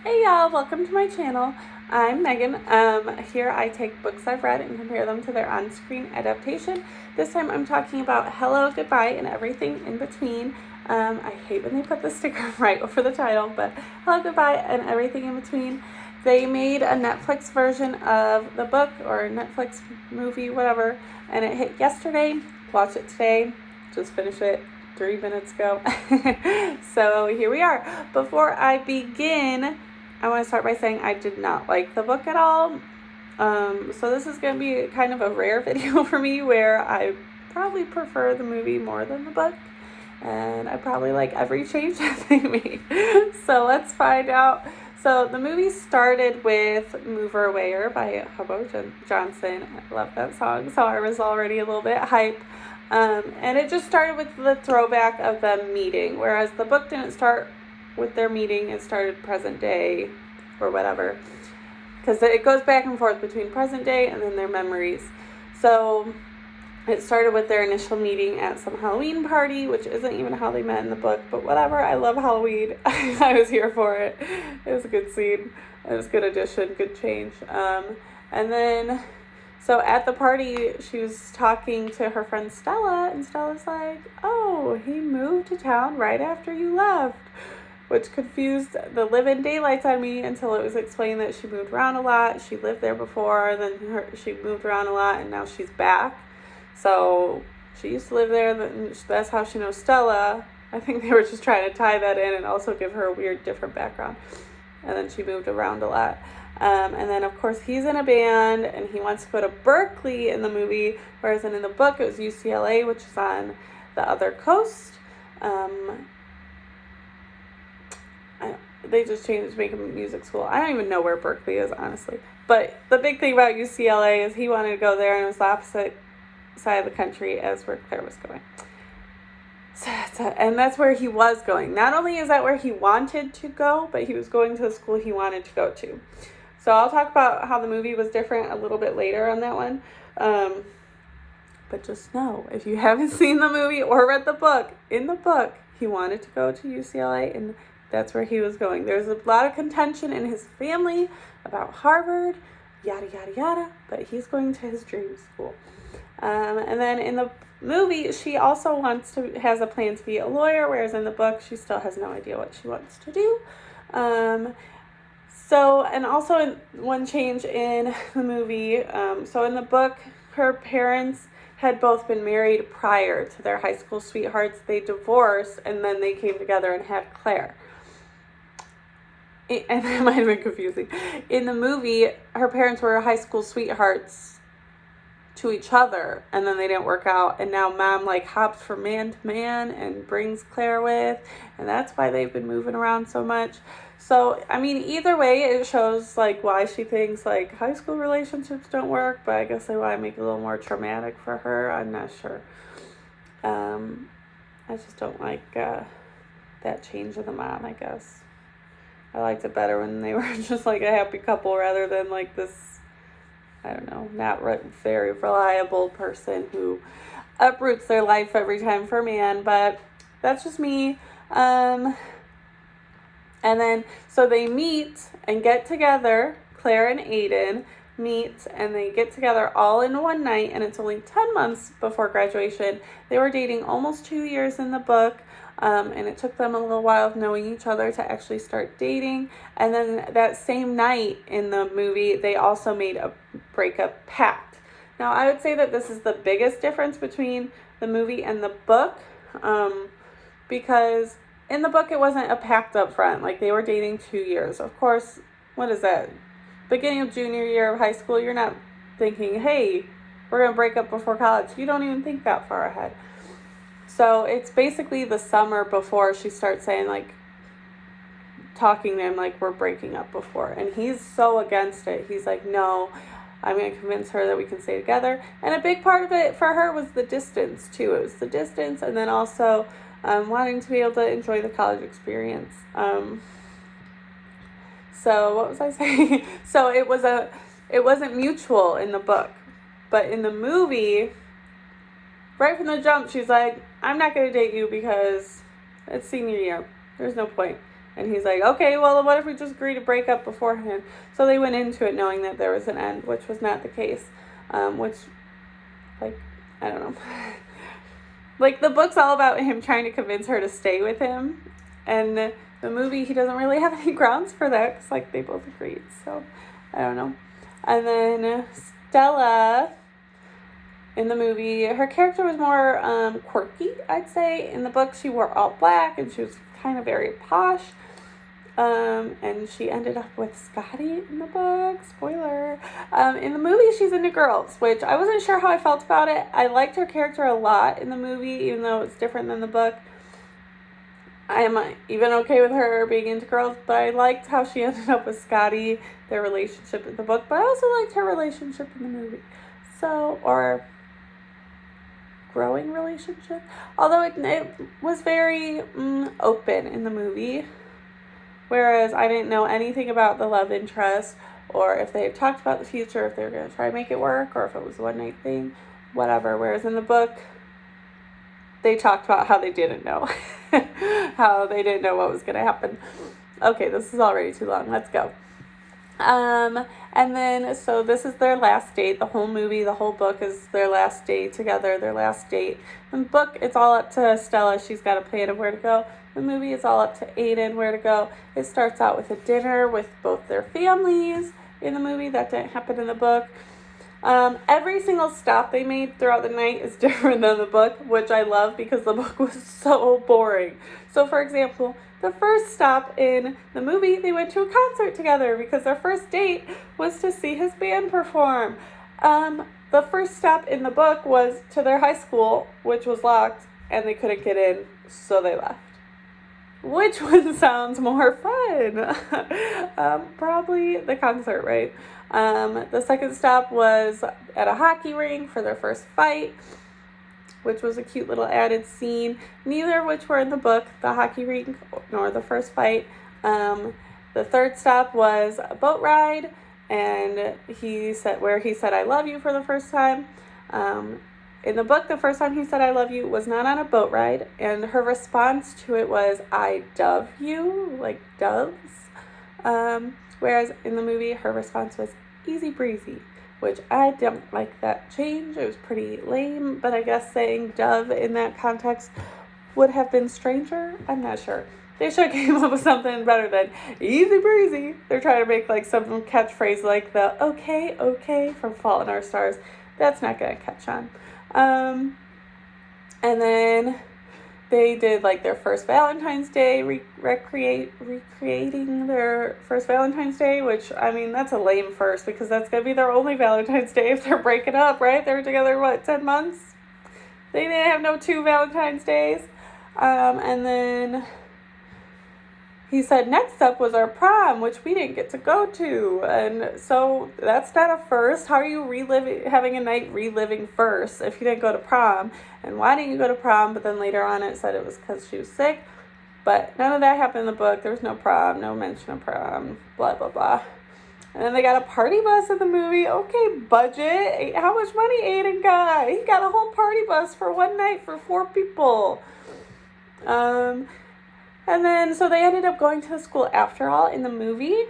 Hey y'all, welcome to my channel. I'm Megan. Here I take books I've read and compare them to their on-screen adaptation. This time I'm talking about Hello, Goodbye, and Everything in Between. I hate when they put the sticker right over the title, but Hello, Goodbye, and Everything in Between. They made a Netflix version of the book, or Netflix movie, whatever, and it hit yesterday. Watch it today. Just finish it 3 minutes ago. So here we are. Before I begin, I want to start by saying I did not like the book at all. So this is going to be kind of a rare video for me where I probably prefer the movie more than the book. And I probably like every change that they made. So let's find out. So the movie started with Move Her Awayer by Hobo Johnson. I love that song, so I was already a little bit hype. And it just started with the throwback of them meeting, whereas the book didn't start with their meeting. It started present day or whatever, because it goes back and forth between present day and then their memories. So it started with their initial meeting at some Halloween party, which isn't even how they met in the book, but whatever. I love Halloween. I was here for it. It was a good scene. It was a good addition, good change. And then, so at the party, she was talking to her friend Stella, and Stella's like, oh, he moved to town right after you left, which confused the living daylights on me until it was explained that she moved around a lot. She lived there before, then she moved around a lot, and now she's back. So she used to live there, and that's how she knows Stella. I think they were just trying to tie that in and also give her a weird, different background. And then she moved around a lot. And then, of course, he's in a band, and he wants to go to Berkeley in the movie, whereas in the book it was UCLA, which is on the other coast. They just changed to make a music school. I don't even know where Berkeley is, honestly. But the big thing about UCLA is he wanted to go there, and it was the opposite side of the country as where Claire was going. And that's where he was going. Not only is that where he wanted to go, but he was going to the school he wanted to go to. So I'll talk about how the movie was different a little bit later on that one. But just know, if you haven't seen the movie or read the book, in the book, he wanted to go to UCLA, and that's where he was going. There's a lot of contention in his family about Harvard, yada, yada, yada, but he's going to his dream school. And then in the movie, she also has a plan to be a lawyer, whereas in the book, she still has no idea what she wants to do. And also one change in the movie, so in the book, her parents had both been married prior to their high school sweethearts. They divorced, and then they came together and had Claire. And that might have been confusing. In the movie, her parents were high school sweethearts to each other, and then they didn't work out, and now mom hops from man to man and brings Claire with, and that's why they've been moving around so much. So I mean, either way, it shows why she thinks high school relationships don't work, but I guess they want to make it a little more traumatic for her. I'm not sure. I just don't like that change of the mom, I guess. I liked it better when they were just a happy couple rather than this, I don't know, not very reliable person who uproots their life every time for a man, but that's just me. And then, so they meet and get together, Claire and Aiden meet, and they get together all in one night, and it's only 10 months before graduation. They were dating almost 2 years in the book. And it took them a little while of knowing each other to actually start dating. And then that same night in the movie, they also made a breakup pact. Now, I would say that this is the biggest difference between the movie and the book, because in the book, it wasn't a pact up front. They were dating 2 years. Of course, what is that? Beginning of junior year of high school, you're not thinking, hey, we're going to break up before college. You don't even think that far ahead. So it's basically the summer before she starts saying, talking to him we're breaking up before. And he's so against it. He's like, no, I'm going to convince her that we can stay together. And a big part of it for her was the distance, too. It was the distance, and then also wanting to be able to enjoy the college experience. So what was I saying? So it wasn't mutual in the book. But in the movie, right from the jump, she's like, I'm not going to date you because it's senior year. There's no point. And he's like, okay, well, what if we just agree to break up beforehand? So they went into it knowing that there was an end, which was not the case. Which, like, I don't know. Like, the book's all about him trying to convince her to stay with him. And the movie, he doesn't really have any grounds for that, because, like, they both agreed. So, I don't know. And then Stella, in the movie, her character was more quirky, I'd say. In the book, she wore all black, and she was kind of very posh. And she ended up with Scotty in the book. Spoiler. In the movie, she's into girls, which I wasn't sure how I felt about it. I liked her character a lot in the movie, even though it's different than the book. I am even okay with her being into girls, but I liked how she ended up with Scotty, their relationship in the book, but I also liked her relationship in the movie. So, or growing relationship. Although it was very open in the movie. Whereas I didn't know anything about the love interest, or if they had talked about the future, if they were going to try to make it work, or if it was a one-night thing, whatever. Whereas in the book, they talked about how they didn't know. How they didn't know what was going to happen. Okay, this is already too long. Let's go. And then, so this is their last date. The whole movie, the whole book is their last date together, their last date. In the book, it's all up to Stella. She's got a plan of where to go. The movie is all up to Aiden, where to go. It starts out with a dinner with both their families in the movie. That didn't happen in the book. Every single stop they made throughout the night is different than the book, which I love because the book was so boring. So, for example, the first stop in the movie, they went to a concert together because their first date was to see his band perform. The first stop in the book was to their high school, which was locked, and they couldn't get in, so they left. Which one sounds more fun? Probably the concert, right? The second stop was at a hockey rink for their first fight, which was a cute little added scene. Neither of which were in the book, the hockey rink nor the first fight. The third stop was a boat ride, and he said I love you for the first time. In the book, the first time he said I love you was not on a boat ride, and her response to it was I dove you, like doves. Whereas in the movie, her response was easy breezy, which I don't like that change. It was pretty lame, but I guess saying dove in that context would have been stranger. I'm not sure. They should have came up with something better than easy breezy. They're trying to make like some catchphrase like the okay from Fault in Our Stars. That's not going to catch on. And then they did like their first Valentine's Day, recreating their first Valentine's Day, which, I mean, that's a lame first because that's going to be their only Valentine's Day if they're breaking up, right? They were together, 10 months? They didn't have no 2 Valentine's Days. And then he said next up was our prom, which we didn't get to go to. And so that's not a first. How are you having a night reliving first if you didn't go to prom? And why didn't you go to prom? But then later on it said it was because she was sick. But none of that happened in the book. There was no prom, no mention of prom, blah, blah, blah. And then they got a party bus in the movie. Okay, budget. How much money Aiden got? He got a whole party bus for one night for 4 people. And then, so they ended up going to the school after all in the movie.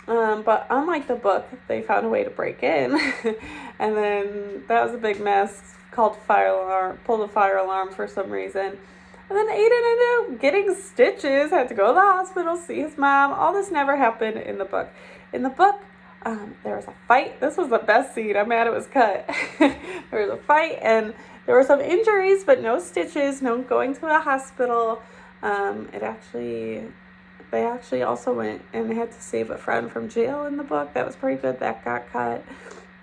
But unlike the book, they found a way to break in. And then that was a big mess. Pulled a fire alarm for some reason. And then Aiden ended up getting stitches, had to go to the hospital, see his mom. All this never happened in the book. In the book, there was a fight. This was the best scene. I'm mad it was cut. There was a fight, and there were some injuries, but no stitches, no going to a hospital. They actually also went and had to save a friend from jail in the book. That was pretty good. That got cut.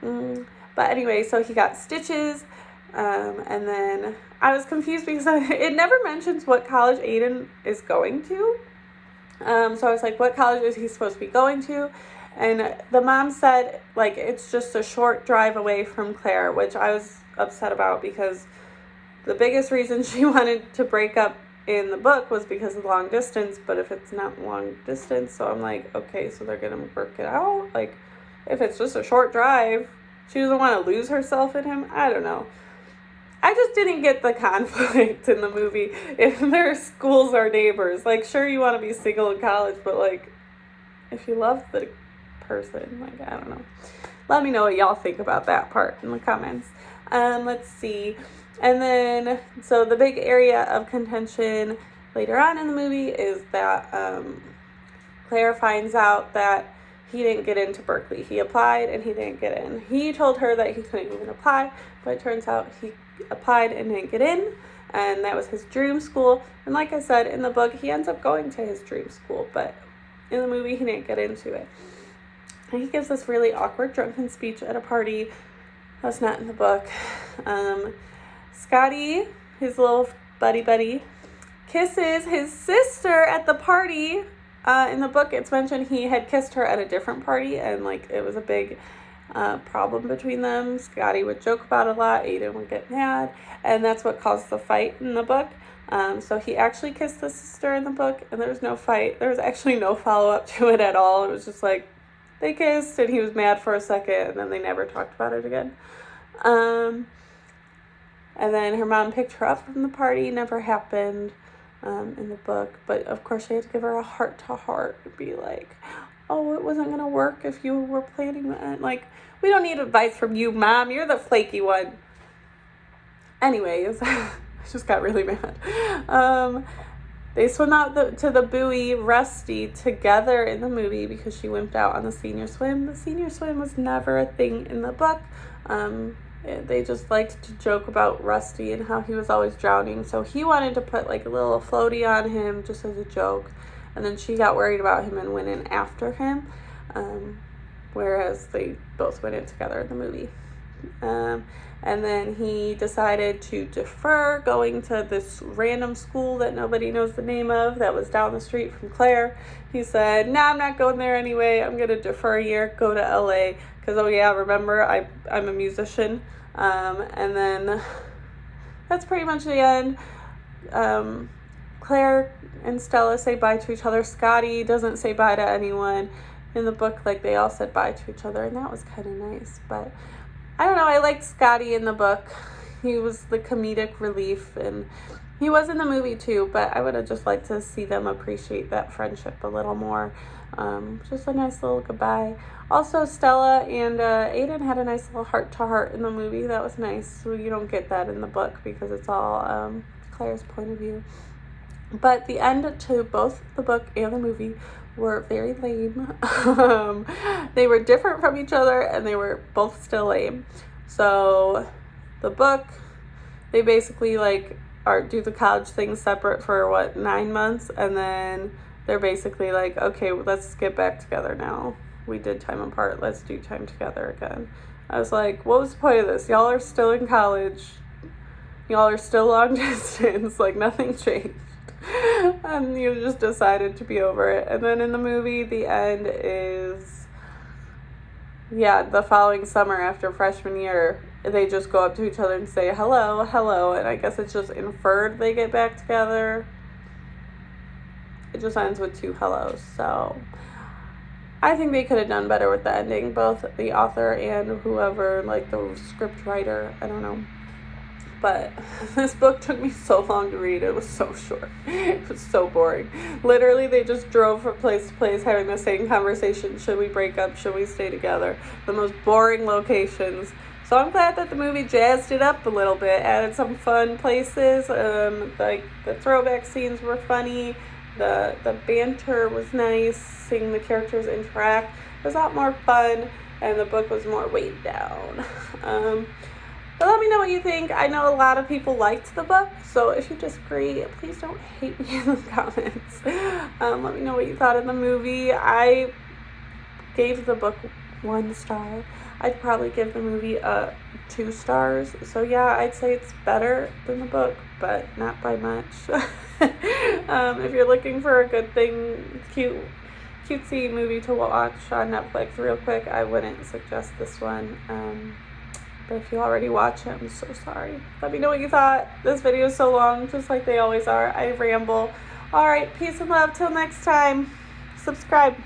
But anyway, so he got stitches. And then I was confused because it never mentions what college Aiden is going to. So I was like, what college is he supposed to be going to? And the mom said, like, it's just a short drive away from Claire, which I was upset about because the biggest reason she wanted to break up in the book was because of long distance, but if it's not long distance, so I'm like, okay, so they're gonna work it out. Like, if it's just a short drive, she doesn't want to lose herself in him. I don't know. I just didn't get the conflict in the movie if their schools are neighbors. Like, sure, you want to be single in college, but, like, if you love the person, like, I don't know. Let me know what y'all think about that part in the comments. Let's see. And then, so the big area of contention later on in the movie is that Claire finds out that he didn't get into Berkeley. He applied and he didn't get in. He told her that he couldn't even apply, but it turns out he applied and didn't get in, and that was his dream school. And like I said, in the book, he ends up going to his dream school, but in the movie, he didn't get into it. And he gives this really awkward drunken speech at a party. That's not in the book. Scotty, his little buddy, kisses his sister at the party. In the book, it's mentioned he had kissed her at a different party, and, like, it was a big problem between them. Scotty would joke about it a lot. Aiden would get mad, and that's what caused the fight in the book. So he actually kissed the sister in the book, and there was no fight. There was actually no follow-up to it at all. It was just like, they kissed, and he was mad for a second, and then they never talked about it again. And then her mom picked her up from the party. Never happened in the book. But, of course, she had to give her a heart-to-heart and be like, oh, it wasn't going to work if you were planning that. Like, we don't need advice from you, Mom. You're the flaky one. Anyways, I just got really mad. They swim out to the buoy, Rusty, together in the movie because she wimped out on the senior swim. The senior swim was never a thing in the book. They just liked to joke about Rusty and how he was always drowning. So he wanted to put, like, a little floaty on him just as a joke. And then she got worried about him and went in after him. Whereas they both went in together in the movie. And then he decided to defer going to this random school that nobody knows the name of that was down the street from Claire. He said, nah, I'm not going there anyway. I'm going to defer a year, go to LA. Because, oh yeah, remember, I'm a musician. And then that's pretty much the end. Claire and Stella say bye to each other. Scotty doesn't say bye to anyone. In the book, like, they all said bye to each other, and that was kind of nice. But I don't know, I liked Scotty in the book. He was the comedic relief, and he was in the movie too, but I would have just liked to see them appreciate that friendship a little more. Just a nice little goodbye. Also, Stella and Aiden had a nice little heart-to-heart in the movie. That was nice. So you don't get that in the book because it's all Claire's point of view. But the end to both the book and the movie were very lame. They were different from each other, and they were both still lame. So the book, they basically, like, do the college thing separate for 9 months, and then they're basically like, okay, let's get back together now. We did time apart, let's do time together again. I was like, what was the point of this? Y'all are still in college, y'all are still long distance, like, nothing changed. And you just decided to be over it. And then in the movie, the end is, the following summer after freshman year, they just go up to each other and say hello, and I guess it's just inferred they get back together. It just ends with 2 hellos. So I think they could have done better with the ending, both the author and whoever, like, the script writer. I don't know. But this book took me so long to read. It was so short. It was so boring. Literally, they just drove from place to place having the same conversation. Should we break up? Should we stay together? The most boring locations. So I'm glad that the movie jazzed it up a little bit, added some fun places. Like, the throwback scenes were funny. The banter was nice. Seeing the characters interact was a lot more fun. And the book was more weighed down. But let me know what you think. I know a lot of people liked the book, so if you disagree, please don't hate me in the comments. Let me know what you thought of the movie. I gave the book 1 star. I'd probably give the movie 2 stars. So yeah, I'd say it's better than the book, but not by much. If you're looking for a good thing, cutesy movie to watch on Netflix real quick, I wouldn't suggest this one. But if you already watch it, I'm so sorry. Let me know what you thought. This video is so long, just like they always are. I ramble. All right, peace and love. Till next time. Subscribe.